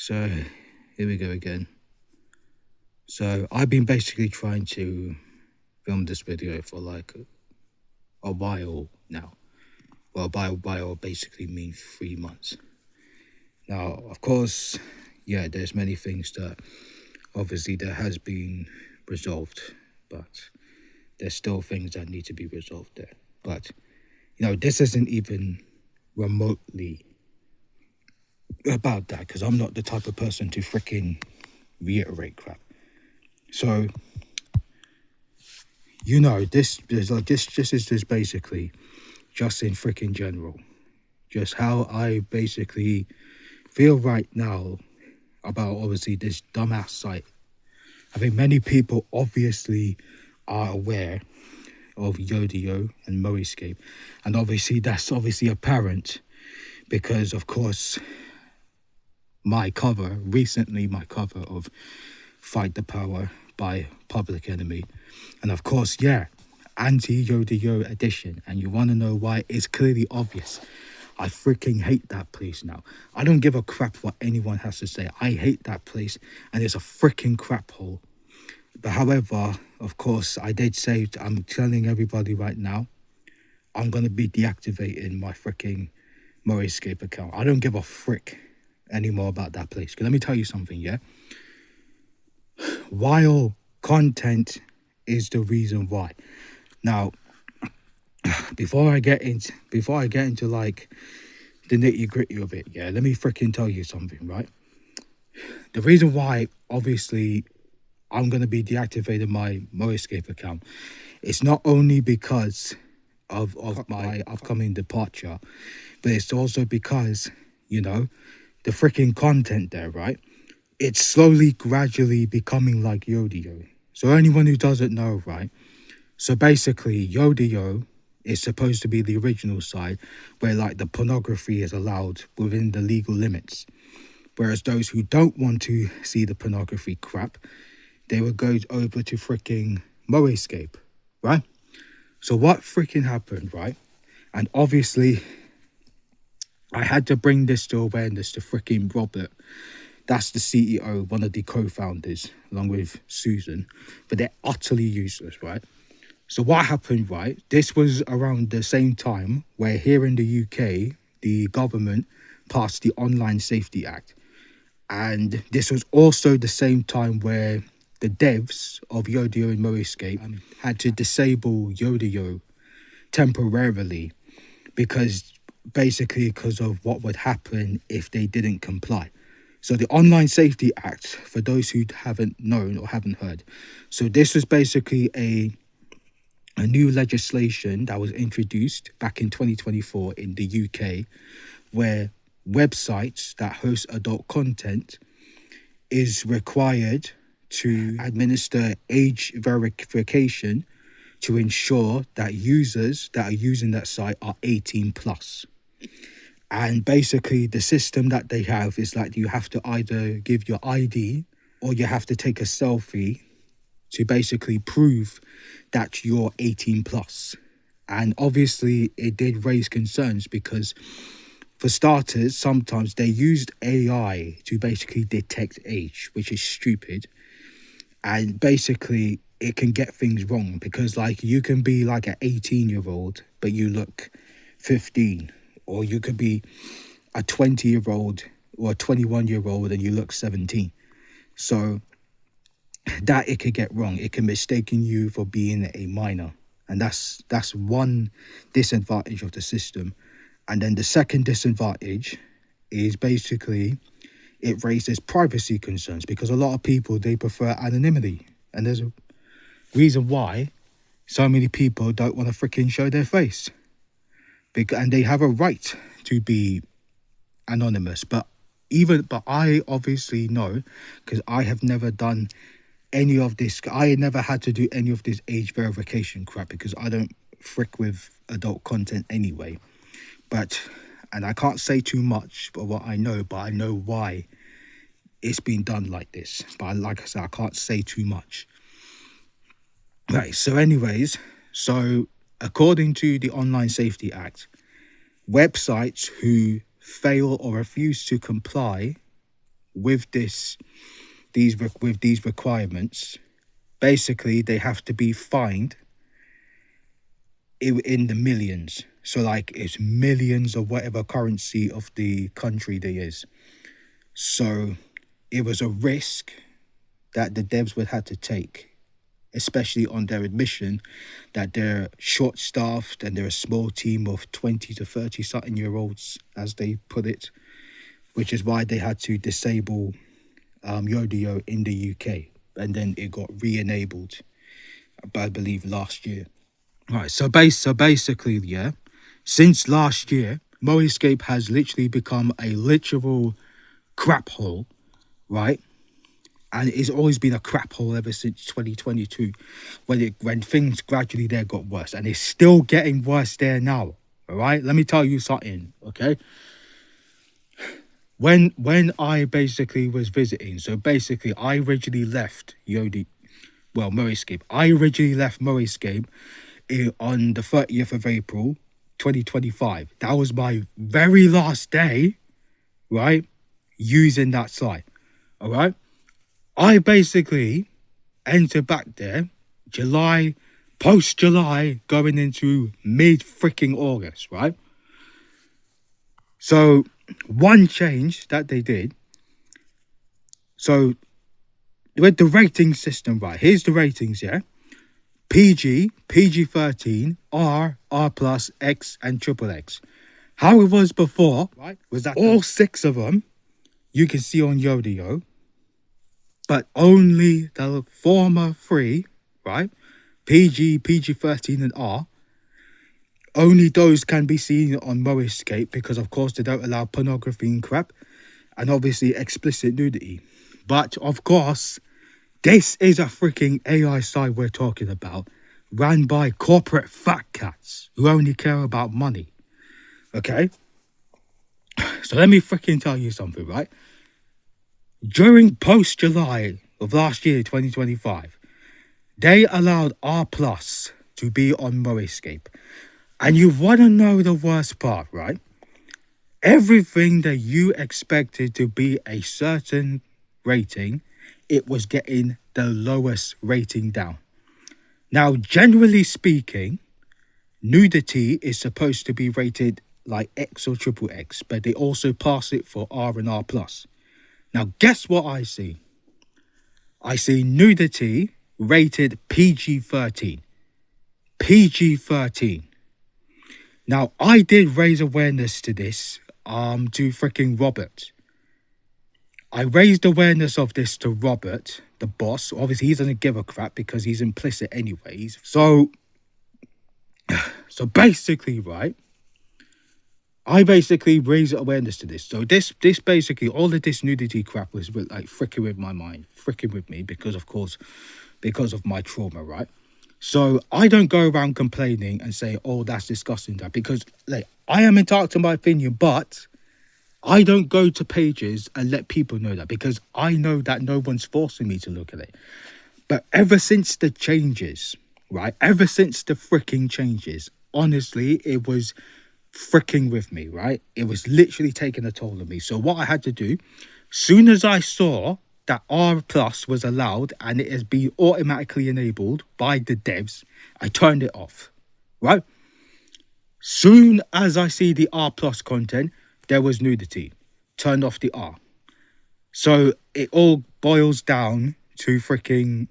So here we go again. So I've been basically trying to film this video for like a while now. Well, by a while basically means 3 months. Now, of course, yeah, there's many things that obviously there has been resolved, but there's still things that need to be resolved there. But, you know, this isn't even remotely about that, because I'm not the type of person to freaking reiterate crap. So, you know, this is just basically just in freaking general, just how I basically feel right now about obviously this dumbass site. I think many people obviously are aware of Yodayo and Moescape, and obviously that's obviously apparent because of course my cover of Fight the Power by Public Enemy, and of course, yeah, anti-Yodayo edition. And you want to know why? It's clearly obvious. I freaking hate that place now. I don't give a crap what anyone has to say. I hate that place, and it's a freaking crap hole. But however, of course, I did say, I'm telling everybody right now, I'm going to be deactivating my freaking Moescape account. I don't give a frick anymore about that place. Let me tell you something, yeah? While content is the reason why. Now, before I get into like the nitty-gritty of it, yeah, let me freaking tell you something, right? The reason why, obviously, I'm going to be deactivating my Moescape account, it's not only because of my upcoming departure, but it's also because, you know, the freaking content there, right? It's slowly, gradually becoming like Yodayo. So anyone who doesn't know, right? So basically, Yodayo is supposed to be the original side where like the pornography is allowed within the legal limits. Whereas those who don't want to see the pornography crap, they would go over to freaking Moescape, right? So what freaking happened, right? And obviously, I had to bring this to awareness to freaking Robert. That's the CEO, one of the co-founders, along with Susan. But they're utterly useless, right? So what happened, right? This was around the same time where here in the UK, the government passed the Online Safety Act. And this was also the same time where the devs of Yodayo and Moescape had to disable Yodayo temporarily because of what would happen if they didn't comply. So the Online Safety Act, for those who haven't known or haven't heard, so this was basically a new legislation that was introduced back in 2024 in the UK, where websites that host adult content is required to administer age verification to ensure that users that are using that site are 18 plus. And basically the system that they have is like you have to either give your ID or you have to take a selfie to basically prove that you're 18 plus. And obviously it did raise concerns because, for starters, sometimes they used AI to basically detect age, which is stupid. And basically it can get things wrong because like you can be like an 18-year-old, but you look 15. Or you could be a 20-year-old or a 21-year-old and you look 17. So that it could get wrong. It can mistaken you for being a minor. And that's one disadvantage of the system. And then the second disadvantage is basically it raises privacy concerns because a lot of people, they prefer anonymity. And there's a reason why so many people don't want to freaking show their face. And they have a right to be anonymous. But I obviously know, because I have never done any of this. I never had to do any of this age verification crap because I don't frick with adult content anyway. And I can't say too much about what I know, but I know why it's been done like this. But like I said, I can't say too much. Right, so anyways, according to the Online Safety Act, websites who fail or refuse to comply with these requirements, basically they have to be fined in the millions. So like it's millions of whatever currency of the country there is. So it was a risk that the devs would have to take, especially on their admission that they're short-staffed and they're a small team of 20 to 30-something-year-olds, as they put it, which is why they had to disable Yodayo in the UK. And then it got re-enabled, I believe, last year. Right, so basically, yeah, since last year, Moescape has literally become a literal crap hole, right? And it's always been a crap hole ever since 2022, when things gradually there got worse, and it's still getting worse there now. All right, let me tell you something, okay? When I basically was visiting, so basically I originally left Moescape. I originally left Moescape on the 30th of April, 2025. That was my very last day, right, using that site, all right? I basically entered back there post-July, going into mid-freaking August, right? So one change that they did, so with the rating system, right, here's the ratings, yeah? PG, PG-13, R, R+, X, and XXX. How it was before, right, was that all 6 of them you can see on Yodayo, but only the former 3, right, PG, PG-13, and R, only those can be seen on Moescape because, of course, they don't allow pornography and crap, and obviously explicit nudity. But, of course, this is a freaking AI site we're talking about, ran by corporate fat cats who only care about money. Okay? So let me freaking tell you something, right? During post-July of last year, 2025, they allowed R+ to be on Moescape. And you want to know the worst part, right? Everything that you expected to be a certain rating, it was getting the lowest rating down. Now, generally speaking, nudity is supposed to be rated like X or XXX, but they also pass it for R and R+. Now, guess what I see? I see nudity rated PG-13. PG-13. Now, I did raise awareness to this, to freaking Robert. I raised awareness of this to Robert, the boss. Obviously, he doesn't give a crap because he's implicit anyways. So basically, right, I basically raised awareness to this. So this basically, all of this nudity crap was like freaking with my mind, freaking with me because, of course, because of my trauma, right? So I don't go around complaining and say, oh, that's disgusting, that, because like I am entitled to my opinion, but I don't go to pages and let people know that because I know that no one's forcing me to look at it. But ever since the changes, right? Ever since the freaking changes, honestly, it was freaking with me, right? It was literally taking a toll on me. So what I had to do, soon as I saw that R+ was allowed and it has been automatically enabled by the devs, I turned it off, right? Soon as I see the R+ content, there was nudity. Turned off the R. So it all boils down to freaking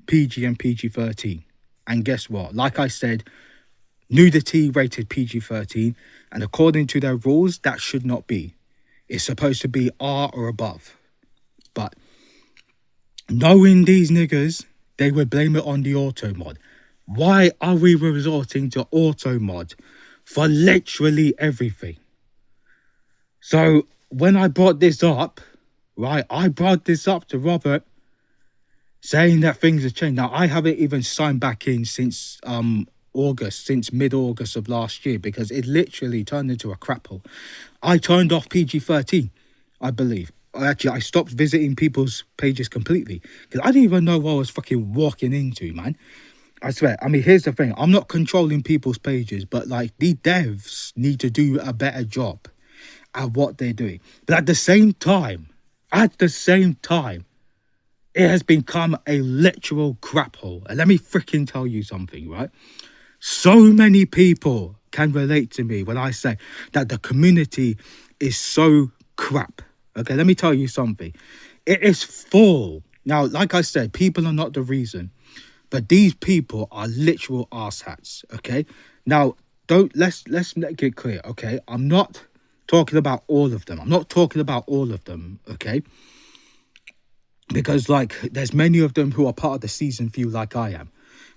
PG and PG-13. And guess what? Like I said, nudity rated PG-13. And according to their rules, that should not be. It's supposed to be R or above. But knowing these niggas, they would blame it on the auto mod. Why are we resorting to auto mod for literally everything? So when I brought this up, right, I brought this up to Robert saying that things have changed. Now, I haven't even signed back in since August, since mid-August of last year, because it literally turned into a crap hole. I turned off PG-13, I believe. Actually, I stopped visiting people's pages completely because I didn't even know what I was fucking walking into, man. I swear. I mean, here's the thing. I'm not controlling people's pages, but like the devs need to do a better job at what they're doing. But at the same time, At the same time, it has become a literal crap hole. And let me freaking tell you something, right? So many people can relate to me when I say that the community is so crap. Okay, let me tell you something. It is full. Now, like I said, people are not the reason, but these people are literal arse-hats. Okay, now let's make it clear. Okay, I'm not talking about all of them. Okay, because like there's many of them who are part of the season few like I am.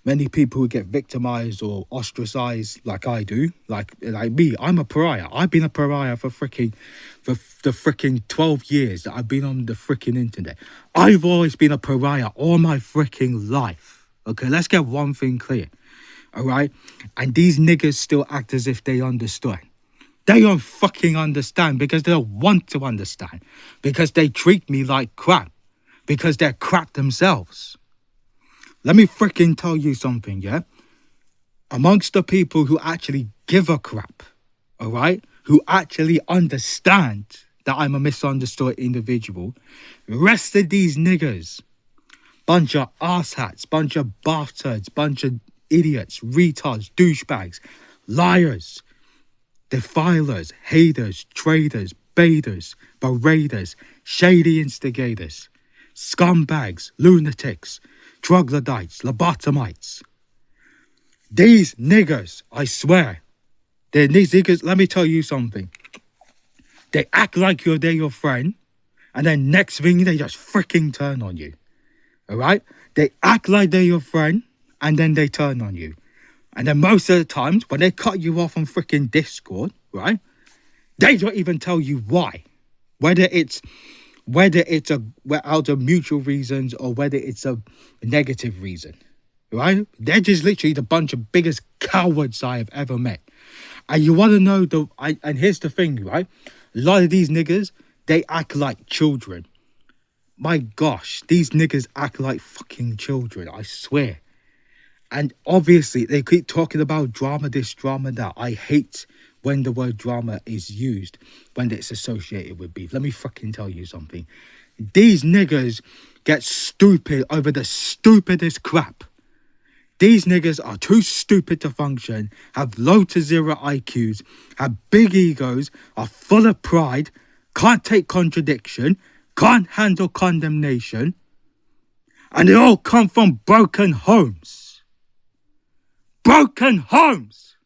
Many people who get victimized or ostracized like I do, like me. I'm a pariah. I've been a pariah for the freaking 12 years that I've been on the freaking internet. I've always been a pariah all my freaking life. Okay, let's get one thing clear. All right? And these niggas still act as if they understood. They don't fucking understand because they don't want to understand. Because they treat me like crap. Because they're crap themselves. Let me freaking tell you something, yeah? Amongst the people who actually give a crap, all right? Who actually understand that I'm a misunderstood individual, the rest of these niggas, bunch of arse-hats, bunch of bastards, bunch of idiots, retards, douchebags, liars, defilers, haters, traitors, baiters, beraters, shady instigators, scumbags, lunatics, troglodytes, lobotomites. These niggas, I swear, these niggas, let me tell you something. They act like they're your friend, and then next thing, they just freaking turn on you. All right? They act like they're your friend, and then they turn on you. And then most of the times, when they cut you off on freaking Discord, right? They don't even tell you why. Whether it's out of mutual reasons or whether it's a negative reason, right? They're just literally the bunch of biggest cowards I have ever met. And you want to know and here's the thing, right? A lot of these niggas, they act like children. My gosh, these niggas act like fucking children, I swear. And obviously, they keep talking about drama this, drama that. I hate when the word drama is used when it's associated with beef. Let me fucking tell you something. These niggas get stupid over the stupidest crap. These niggas are too stupid to function, have low to zero IQs, have big egos, are full of pride, can't take contradiction, can't handle condemnation, and they all come from broken homes. Broken homes!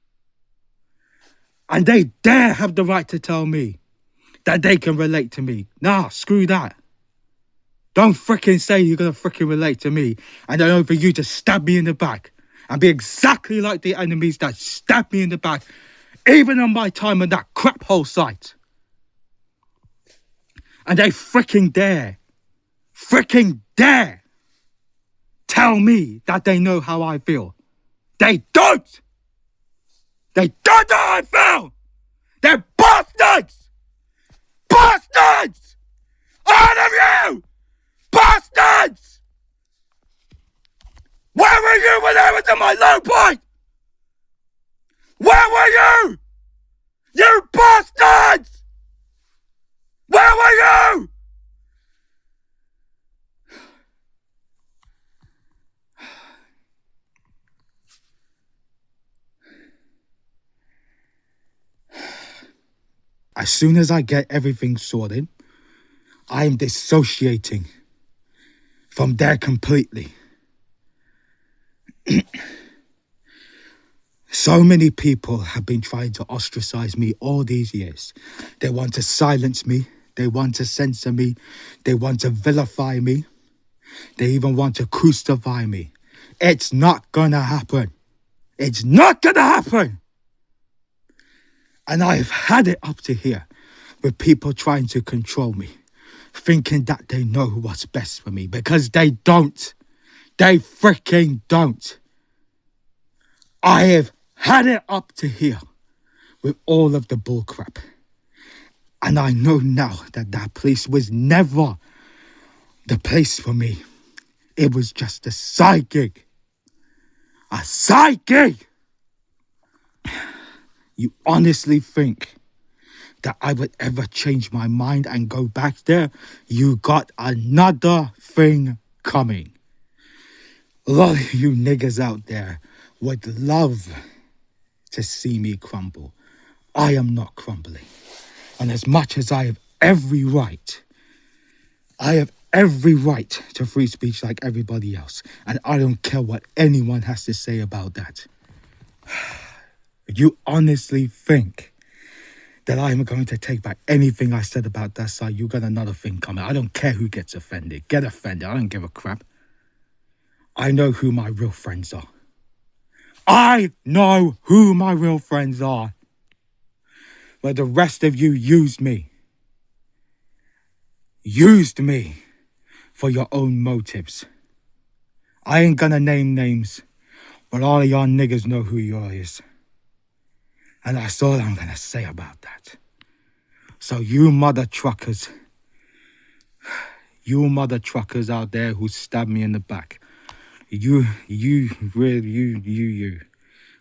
And they dare have the right to tell me that they can relate to me. Nah, screw that. Don't freaking say you're going to freaking relate to me and then over you to stab me in the back and be exactly like the enemies that stabbed me in the back, even on my time on that crap hole site. And they freaking dare tell me that they know how I feel. They don't! They don't know how I feel! They're bastards! Bastards! All of you! Bastards! Where were you when I was at my low point? Where were you? You bastards! Where were you? As soon as I get everything sorted, I am dissociating from there completely. So many people have been trying to ostracize me all these years. They want to silence me. They want to censor me. They want to vilify me. They even want to crucify me. It's not gonna happen. It's not gonna happen. And I've had it up to here with people trying to control me, thinking that they know what's best for me, because they don't. They freaking don't. I have had it up to here with all of the bullcrap. And I know now that that place was never the place for me. It was just a side gig. A side gig! You honestly think that I would ever change my mind and go back there, you got another thing coming. A lot of you niggas out there would love to see me crumble. I am not crumbling. And as much as I have every right to free speech like everybody else. And I don't care what anyone has to say about that. You honestly think that I'm going to take back anything I said about that side? You got another thing coming. I don't care who gets offended. Get offended. I don't give a crap. I know who my real friends are. I know who my real friends are. Where the rest of you used me. Used me for your own motives. I ain't gonna name names, but all of y'all niggas know who you is. And that's all I'm gonna say about that. So you mother truckers out there who stabbed me in the back. You.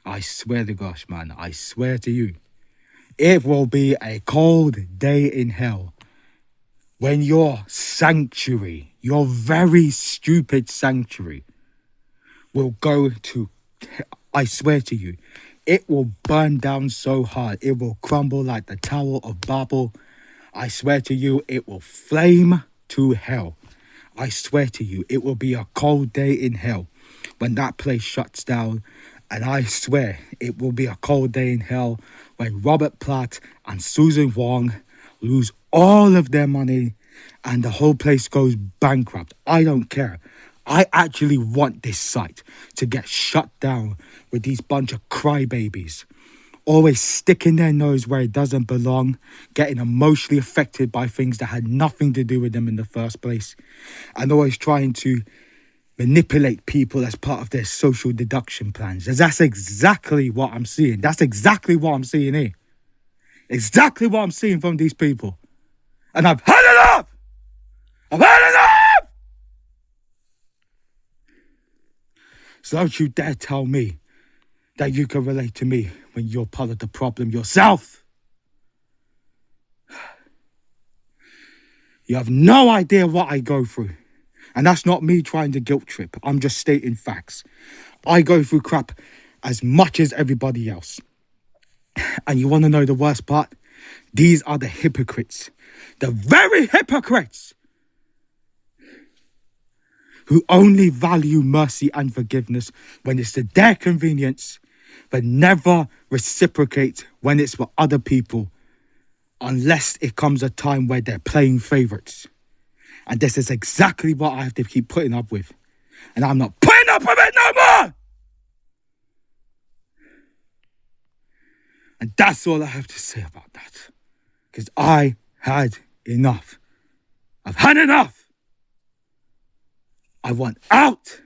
I swear to gosh, man, I swear to you. It will be a cold day in hell when your sanctuary, your very stupid sanctuary, will go to, I swear to you, it will burn down so hard. It will crumble like the Tower of Babel. I swear to you, it will flame to hell. I swear to you, it will be a cold day in hell when that place shuts down. And I swear it will be a cold day in hell when Robert Platt and Susan Wong lose all of their money and the whole place goes bankrupt. I don't care. I actually want this site to get shut down with these bunch of crybabies always sticking their nose where it doesn't belong, getting emotionally affected by things that had nothing to do with them in the first place, and always trying to manipulate people as part of their social deduction plans. And that's exactly what I'm seeing. That's exactly what I'm seeing here. Exactly what I'm seeing from these people. And I've had enough! I've had enough! So don't you dare tell me that you can relate to me when you're part of the problem yourself. You have no idea what I go through. And that's not me trying to guilt trip. I'm just stating facts. I go through crap as much as everybody else. And you want to know the worst part? These are the hypocrites. The very hypocrites who only value mercy and forgiveness when it's to their convenience, but never reciprocate when it's for other people, unless it comes a time where they're playing favorites. And this is exactly what I have to keep putting up with. And I'm not putting up with it no more! And that's all I have to say about that. Because I had enough. I've had enough! I want out!